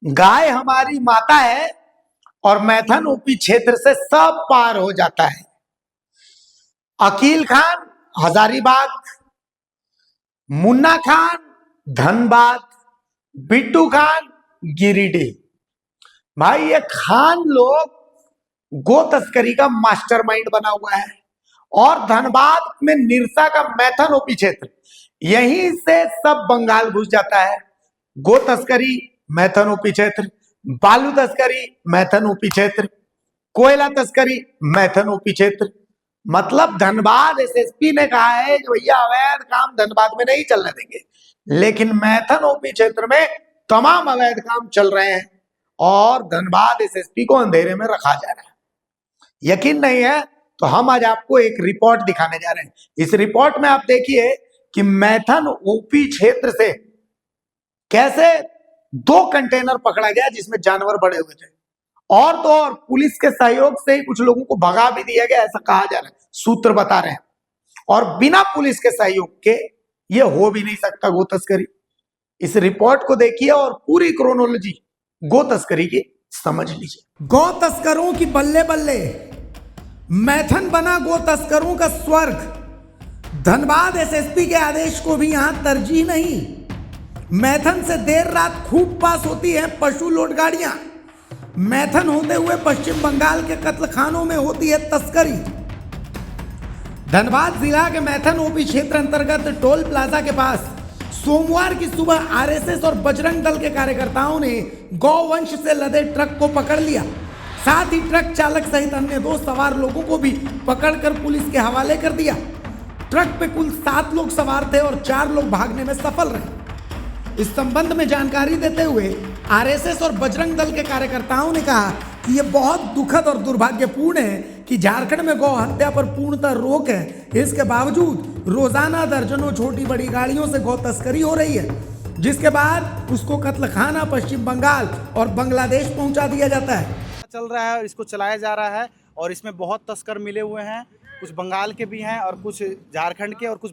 गाय हमारी माता है और मैथन ऊपी क्षेत्र से सब पार हो जाता है। अकील खान हजारीबाग, मुन्ना खान धनबाद, बिट्टू खान गिरिडीह। भाई ये खान लोग गो तस्करी का मास्टरमाइंड बना हुआ है। और धनबाद में निरसा का मैथन ओपी क्षेत्र, यहीं से सब बंगाल घुस जाता है। गो तस्करी मैथन ओपी क्षेत्र, बालू तस्करी मैथन ओपी क्षेत्र, कोयला तस्करी मैथन ओपी क्षेत्र। मतलब धनबाद एसएसपी ने कहा है कि भैया अवैध काम धनबाद में नहीं चलने देंगे, लेकिन मैथन ओपी क्षेत्र में तमाम अवैध काम चल रहे हैं और धनबाद एसएसपी को अंधेरे में रखा जा रहा है। यकीन नहीं है तो हम आज आपको एक रिपोर्ट दिखाने जा रहे हैं। इस रिपोर्ट में आप देखिए कि मैथन ओपी क्षेत्र से कैसे 2 कंटेनर पकड़ा गया जिसमें जानवर बड़े हुए थे। और तो और पुलिस के सहयोग से ही कुछ लोगों को भगा भी दिया गया, ऐसा कहा जा रहा है, सूत्र बता रहे हैं। और बिना पुलिस के सहयोग के ये हो भी नहीं सकता गो तस्करी। इस रिपोर्ट को देखिए और पूरी क्रोनोलॉजी गो तस्करी की समझ लीजिए। गो तस्करों की बल्ले बल्ले, मैथन बना गो तस्करों का स्वर्ग। धनबाद एसएसपी के आदेश को भी यहां तरजीह नहीं। मैथन से देर रात खूब पास होती है पशु लोड गाड़ियां। मैथन होते हुए पश्चिम बंगाल के कत्लखानों में होती है तस्करी। धनबाद जिला के मैथन ओपी क्षेत्र अंतर्गत टोल प्लाजा के पास सोमवार की सुबह आरएसएस और बजरंग दल के कार्यकर्ताओं ने गौवंश से लदे ट्रक को पकड़ लिया। साथ ही ट्रक चालक सहित अन्य 2 सवार लोगों को भी पकड़कर पुलिस के हवाले कर दिया। ट्रक पे कुल 7 लोग सवार थे और 4 लोग भागने में सफल रहे। इस संबंध में जानकारी देते हुए आरएसएस और बजरंग दल के कार्यकर्ताओं ने कहा कि यह बहुत दुखद और दुर्भाग्यपूर्ण है कि झारखंड में गौ हत्या पर पूर्णतः रोक है। इसके बावजूद रोजाना दर्जनों छोटी बड़ी गाड़ियों से गौ तस्करी हो रही है, जिसके बाद उसको कत्लखाना पश्चिम बंगाल और बांग्लादेश पहुंचा दिया जाता है। चल रहा है, इसको चलाया जा रहा है और इसमें बहुत तस्कर मिले हुए हैं। कुछ बंगाल के भी हैं और कुछ झारखंड के और कुछ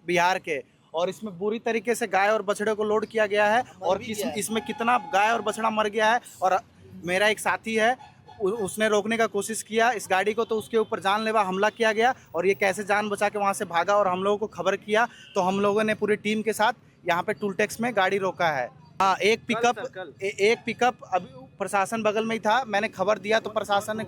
बिहार के। और इसमें बुरी तरीके से गाय और बछड़े को लोड किया गया है और इसमें कितना गाय और बछड़ा मर गया है। और मेरा एक साथी है, उसने रोकने का कोशिश किया इस गाड़ी को, तो उसके ऊपर जानलेवा हमला किया गया और ये कैसे जान बचा के वहाँ से भागा और हम लोगों को खबर किया तो हम लोगों ने पूरी टीम के साथ यहाँ पे टूल टैक्स में गाड़ी रोका है। हाँ, एक पिकअप अभी प्रशासन बगल में ही था। मैंने खबर दिया तो प्रशासन ने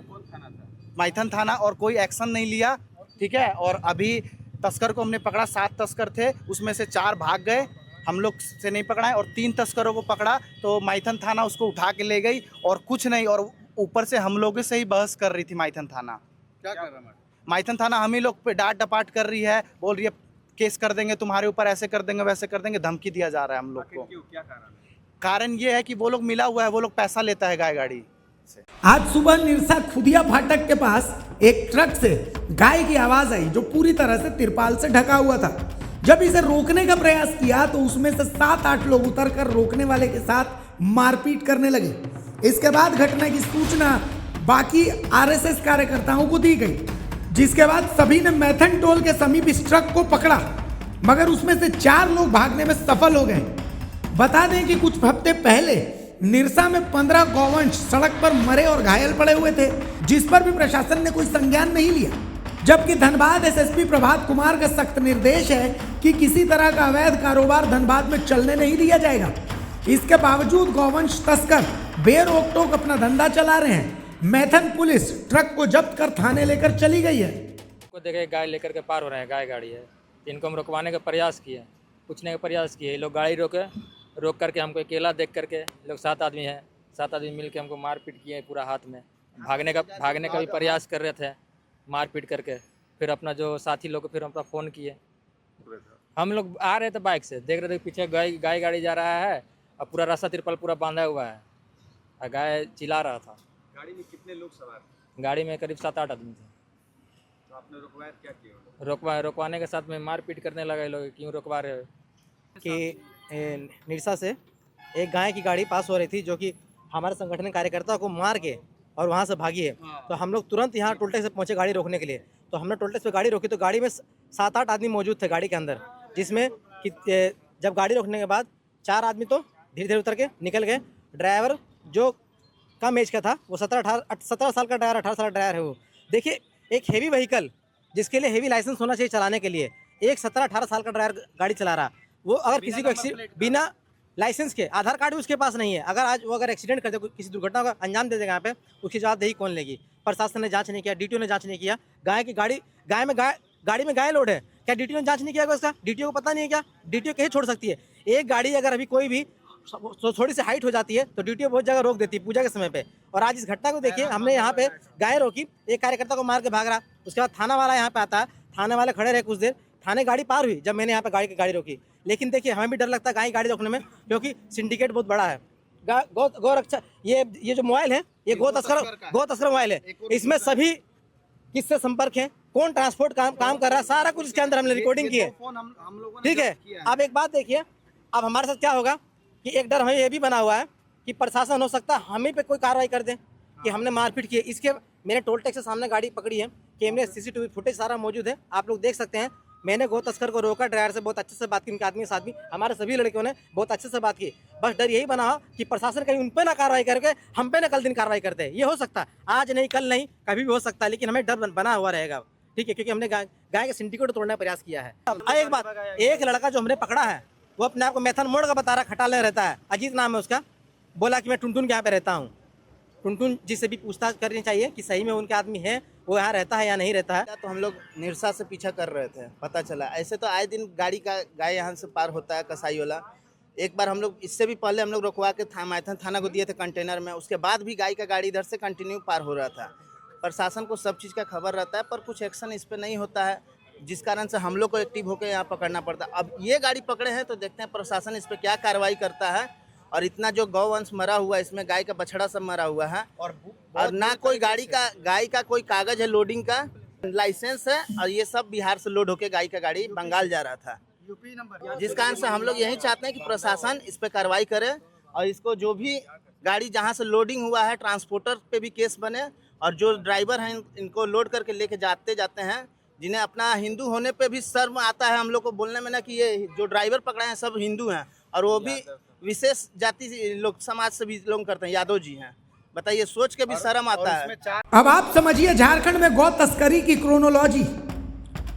मैथन थाना और कोई एक्शन नहीं लिया। ठीक है, और अभी तस्कर को हमने पकड़ा। 7 तस्कर थे, उसमें से 4 भाग गए, हम लोग से नहीं पकड़ा है। और 3 तस्करों को पकड़ा तो मैथन थाना उसको उठा के ले गई और कुछ नहीं। और ऊपर से हम लोगों से ही बहस कर रही थी मैथन थाना। क्या कर रहा है मैथन थाना? हम ही लोग पे डांट डपाट कर रही है, बोल रही है केस कर देंगे तुम्हारे ऊपर, ऐसे कर देंगे वैसे कर देंगे, धमकी दिया जा रहा है हम लोग को। क्या कारण ये है कि वो लोग मिला हुआ है, वो लोग पैसा लेता है गाय गाड़ी से। आज सुबह निरसा खुदिया फाटक के पास एक ट्रक से गाय की आवाज आई जो पूरी तरह से तिरपाल से ढका हुआ था। जब इसे रोकने का प्रयास किया तो उसमें से 7-8 लोग उतरकर रोकने वाले के साथ मारपीट करने लगे। इसके बाद घटना की सूचना बाकी आरएसएस कार्यकर्ताओं को दी गई, जिसके बाद सभी ने मैथन टोल के समीप इस ट्रक को पकड़ा, मगर उसमें से 4 लोग भागने में सफल हो गए। बता दें कि कुछ हफ्ते पहले निरसा में 15 गौवंश सड़क पर मरे और घायल पड़े हुए थे, जिस पर भी प्रशासन ने कोई संज्ञान नहीं लिया। जबकि धनबाद एसएसपी प्रभात कुमार का सख्त निर्देश है कि किसी तरह का अवैध कारोबार धनबाद में चलने नहीं दिया जाएगा। इसके बावजूद गौवंश तस्कर बेरोक टोक अपना धंधा चला रहे हैं। मैथन पुलिस ट्रक को जब्त कर थाने लेकर चली गई है। को देखे गाय लेकर के पार हो रहे हैं, गाय गाड़ी है, इनको हम रुकवाने का प्रयास किए, पूछने का प्रयास किए। ये लोग गाड़ी रोक करके हमको अकेला देख करके, लोग 7 आदमी हैं, 7 आदमी मिल के हमको मारपीट किए पूरा हाथ में। भागने का भी प्रयास कर रहे थे मारपीट करके। फिर अपना जो साथी लोग फिर अपना फ़ोन किए। हम लोग आ रहे थे बाइक से, देख रहे थे पीछे गाय गाड़ी जा रहा है और पूरा रास्ता तिरपाल पूरा बांधा हुआ है और गाय चिल्ला रहा था। गाड़ी में कितने लोग सवार थे? गाड़ी में करीब 7-8 आदमी थे। तो आपने रुकवाया, क्या किया? रुकवाने के साथ में मारपीट करने लगे लोग, क्यों रुकवा रहे हो। कि निरसा से एक गाय की गाड़ी पास हो रही थी जो कि हमारे संगठन के कार्यकर्ता को मार के और वहाँ से भागी है। तो हम लोग तुरंत यहाँ टोल टैक्स से पहुँचे गाड़ी रोकने के लिए। तो हमने टोल टैक्स पे गाड़ी रोकी तो गाड़ी में 7-8 आदमी मौजूद थे गाड़ी के अंदर, जिसमें कि जब गाड़ी रोकने के बाद 4 आदमी तो धीरे धीरे उतर के निकल गए ड्राइवर जो कम एज का था, वो 17 साल का ड्राइवर, 18 साल का ड्राइवर है वो। देखिए, एक हेवी व्हीकल जिसके लिए हेवी लाइसेंस होना चाहिए चलाने के लिए, एक 17-18 साल का ड्राइवर गाड़ी चला रहा, वो अगर किसी को बिना लाइसेंस के, आधार कार्ड भी उसके पास नहीं है, अगर आज वो अगर एक्सीडेंट कर दे, किसी दुर्घटना का अंजाम दे देगा यहाँ पे, उसकी जवाबदेही कौन लेगी? प्रशासन ने जांच नहीं किया, डीटीओ ने जांच नहीं किया। गाड़ी में गाय लोड है, क्या डीटीओ ने जांच नहीं किया उसका? डीटीओ को पता नहीं है क्या? डीटीओ कहीं छोड़ सकती है? एक गाड़ी अगर अभी कोई भी थोड़ी सी हाइट हो जाती है तो डीटीओ बहुत जगह रोक देती है पूजा के समय पे। और आज इस घटना को देखिए, हमने यहाँ पे गाय रोकी, एक कार्यकर्ता को मार के भाग रहा, उसके बाद थाना वाला यहाँ पे आता है, थाने वाले खड़े रहे कुछ देर, थाने गाड़ी पार हुई जब मैंने यहाँ पे गाड़ी रोकी। लेकिन देखिए, हमें भी डर लगता है गाड़ी रोकने में, क्योंकि सिंडिकेट बहुत बड़ा है। गौरक्षा, ये जो मोबाइल है, ये गौ तस्कर मोबाइल है, इसमें सभी किससे संपर्क है, कौन ट्रांसपोर्ट काम कर रहा है, सारा कुछ इसके अंदर हमने रिकॉर्डिंग की है। ठीक है, अब एक बात देखिए, अब हमारे साथ क्या होगा कि एक डर हमें ये भी बना हुआ है कि प्रशासन हो सकता है हमें पे कोई कार्रवाई कर दे कि हमने मारपीट की है। इसके मेरे टोल टैक्स के सामने गाड़ी पकड़ी है, कैमरे सीसीटीवी फुटेज सारा मौजूद है, आप लोग देख सकते हैं। मैंने गौ तस्कर को रोका, ड्राइवर से बहुत अच्छे से बात की, उनके आदमी के साथ भी, हमारे सभी लड़कियों ने बहुत अच्छे से बात की। बस डर यही बना कि प्रशासन कहीं उन पे ना कार्रवाई करके हम पे ना कल दिन कार्रवाई करते हैं। ये हो सकता है, आज नहीं, कल नहीं, कभी भी हो सकता है, लेकिन हमें डर बना हुआ रहेगा। ठीक है, क्योंकि हमने गाय के सिंडिकेट तोड़ने का प्रयास किया है। एक बात, एक लड़का जो हमने पकड़ा है वो अपने आप को मैथन मोड़ का बता रहा, खटाले रहता है, अजीत नाम है उसका, बोला कि मैं टुनटुन के यहाँ पे रहता हूँ। टुनटुन जी से भी पूछताछ करनी चाहिए कि सही में उनके आदमी है, वो यहाँ रहता है या नहीं रहता है। तो हम लोग निरसा से पीछा कर रहे थे, पता चला। ऐसे तो आए दिन गाय यहाँ से पार होता है, कसाई वाला। एक बार हम लोग, इससे भी पहले हम लोग रुकवा के मैथन थाना को दिए थे कंटेनर में, उसके बाद भी गाय का गाड़ी इधर से कंटिन्यू पार हो रहा था। प्रशासन को सब चीज़ का खबर रहता है, पर कुछ एक्शन इस पर नहीं होता है, जिस कारण से हम लोग को एक्टिव होकर यहाँ पकड़ना पड़ता है। अब ये गाड़ी पकड़े हैं तो देखते हैं प्रशासन इस पर क्या कार्रवाई करता है। और इतना जो गौवंश मरा हुआ है, इसमें गाय का बछड़ा सब मरा हुआ है, और ना कोई गाय का कोई कागज है, लोडिंग का लाइसेंस है, और ये सब बिहार से लोड होके गाय का गाड़ी बंगाल जा रहा था, यूपी नंबर। जिस कारण से हम लोग यही चाहते हैं कि प्रशासन इस पर कार्रवाई करे, और इसको जो भी गाड़ी जहाँ से लोडिंग हुआ है, ट्रांसपोर्टर पे भी केस बने, और जो ड्राइवर हैं इनको लोड करके लेके जाते हैं, जिन्हें अपना हिंदू होने पे भी शर्म आता है हम लोग को बोलने में ना कि ये जो ड्राइवर पकड़े हैं सब हिंदू हैं, और वो भी विशेष जाति लोग समाज से बिलोंग करते हैं, यादव जी हैं। बताइए, सोच के भी शर्म आता है। अब आप समझिए झारखंड में गौ तस्करी की क्रोनोलॉजी।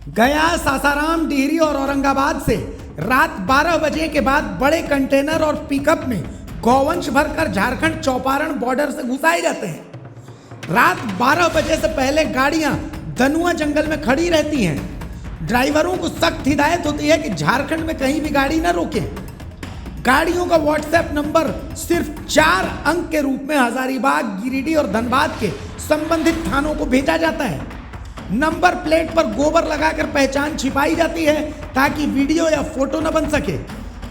गया, सासाराम, डिहरी और औरंगाबाद से रात 12 बजे के बाद बड़े कंटेनर और पिकअप में गौवंश भरकर झारखंड चौपारण बॉर्डर से घुसाए जाते हैं। रात 12 बजे से पहले गाड़ियां दनुआ जंगल में खड़ी रहती हैं। ड्राइवरों को सख्त हिदायत होती है कि झारखंड में कहीं भी गाड़ी न रोकें। गाड़ियों का व्हाट्सएप नंबर सिर्फ 4 अंक के रूप में हजारीबाग, गिरिडीह और धनबाद के संबंधित थानों को भेजा जाता है। नंबर प्लेट पर गोबर लगाकर पहचान छिपाई जाती है ताकि वीडियो या फोटो न बन सके।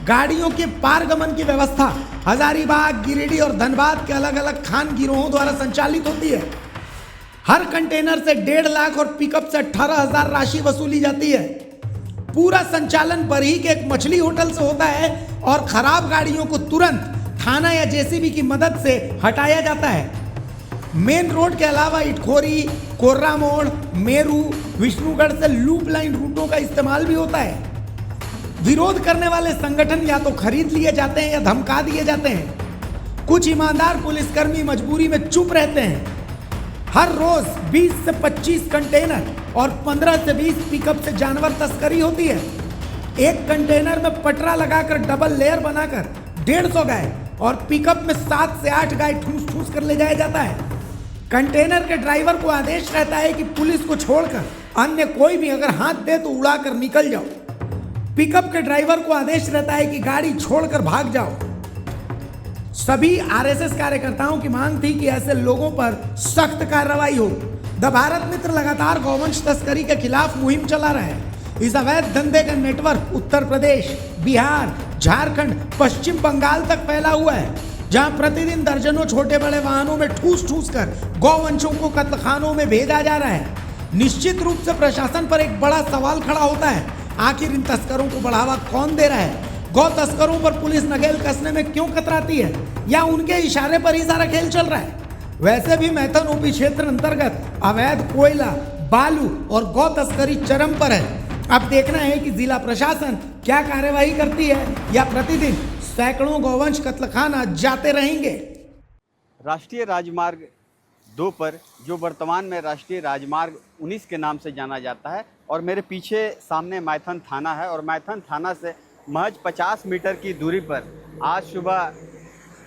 गाड़ियों के पारगमन की व्यवस्था हजारीबाग, गिरिडीह और धनबाद के अलग अलग खान गिरोहों द्वारा संचालित होती है। हर कंटेनर से 1.5 लाख और पिकअप से 18,000 राशि वसूली जाती है। पूरा संचालन बरही के एक मछली होटल से होता है और खराब गाड़ियों को तुरंत थाना या जेसीबी की मदद से हटाया जाता है। मेन रोड के अलावा इटखोरी, कोर्रा मोड़, मेरू, विष्णुगढ़ से लूप लाइन रूटों का इस्तेमाल भी होता है। विरोध करने वाले संगठन या तो खरीद लिए जाते हैं या धमका दिए जाते हैं। कुछ ईमानदार पुलिसकर्मी मजबूरी में चुप रहते हैं। हर रोज 20 से 25 कंटेनर और 15 से 20 पिकअप से जानवर तस्करी होती है। एक कंटेनर में पटरा लगाकर डबल लेयर बनाकर 150 गाय और पिकअप में 7 से 8 गाय ठूस ठूस कर ले जाया जाता है। कंटेनर के ड्राइवर को आदेश रहता है कि पुलिस को छोड़कर अन्य कोई भी अगर हाथ दे तो उड़ाकर निकल जाओ। पिकअप के ड्राइवर को आदेश रहता है कि गाड़ी छोड़कर भाग जाओ। सभी आरएसएस कार्यकर्ताओं की मांग थी कि ऐसे लोगों पर सख्त कार्रवाई हो। द भारत मित्र लगातार गौवंश तस्करी के खिलाफ मुहिम चला रहा है। इस अवैध धंधे का नेटवर्क उत्तर प्रदेश, बिहार, झारखंड, पश्चिम बंगाल तक फैला हुआ है, जहां प्रतिदिन दर्जनों छोटे बड़े वाहनों में ठूस ठूस कर गौवंशों को कत्लखानों में भेजा जा रहा है। निश्चित रूप से प्रशासन पर एक बड़ा सवाल खड़ा होता है, आखिर इन तस्करों को बढ़ावा कौन दे रहा है? गौ तस्करों पर पुलिस नकेल कसने में क्यों कतराती है, या उनके इशारे पर ही सारा खेल चल रहा है? वैसे भी मैथन ओपी क्षेत्र अंतर्गत अवैध कोयला, बालू और गौ तस्करी चरम पर है। अब देखना है कि जिला प्रशासन क्या कार्यवाही करती है या प्रतिदिन सैकड़ों गौवंश कत्लखाना जाते रहेंगे। राष्ट्रीय राजमार्ग 2 पर, जो वर्तमान में राष्ट्रीय राजमार्ग 19 के नाम से जाना जाता है, और मेरे पीछे सामने मैथन थाना है, और मैथन थाना से महज 50 मीटर की दूरी पर आज सुबह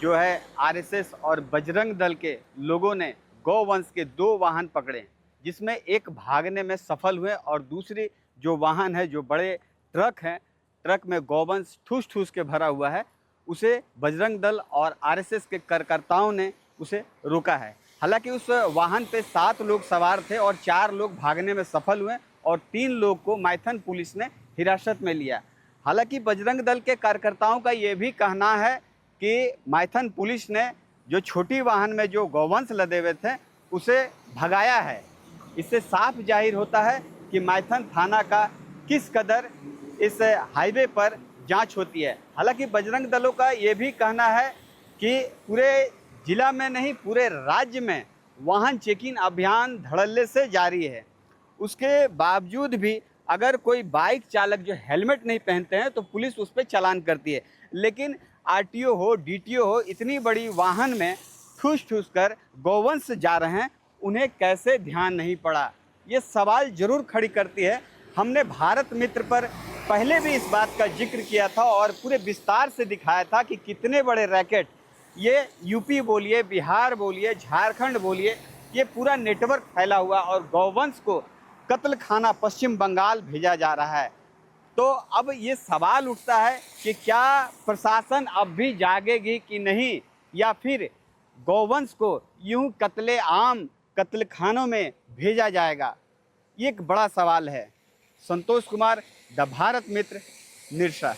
जो है आरएसएस और बजरंग दल के लोगों ने गौवंश के 2 वाहन पकड़े, जिसमें एक भागने में सफल हुए और दूसरी जो वाहन है, जो बड़े ट्रक हैं, ट्रक में गौवंश ठूस ठूस के भरा हुआ है, उसे बजरंग दल और आरएसएस के कार्यकर्ताओं ने उसे रोका है। हालांकि उस वाहन पे 7 लोग सवार थे और 4 लोग भागने में सफल हुए और 3 लोग को मैथन पुलिस ने हिरासत में लिया। हालांकि बजरंग दल के कार्यकर्ताओं का ये भी कहना है कि मैथन पुलिस ने जो छोटी वाहन में जो गौवंश लदे हुए थे उसे भगाया है। इससे साफ जाहिर होता है कि मैथन थाना का किस कदर इस हाईवे पर जांच होती है। हालांकि बजरंग दलों का ये भी कहना है कि पूरे जिला में नहीं, पूरे राज्य में वाहन चेकिंग अभियान धड़ल्ले से जारी है। उसके बावजूद भी अगर कोई बाइक चालक जो हेलमेट नहीं पहनते हैं तो पुलिस उस पर चालान करती है, लेकिन आरटीओ हो, डीटीओ हो, इतनी बड़ी वाहन में ठूस ठूस कर गौवंश जा रहे हैं, उन्हें कैसे ध्यान नहीं पड़ा, ये सवाल जरूर खड़ी करती है। हमने भारत मित्र पर पहले भी इस बात का जिक्र किया था और पूरे विस्तार से दिखाया था कि कितने बड़े रैकेट, ये यूपी बोलिए, बिहार बोलिए, झारखंड बोलिए, ये पूरा नेटवर्क फैला हुआ और गौवंश को कत्ल खाना पश्चिम बंगाल भेजा जा रहा है। तो अब ये सवाल उठता है कि क्या प्रशासन अब भी जागेगी कि नहीं, या फिर गौवंश को यूं कत्ले आम कत्ल खानों में भेजा जाएगा, ये एक बड़ा सवाल है। संतोष कुमार, द भारत मित्र, निरसा।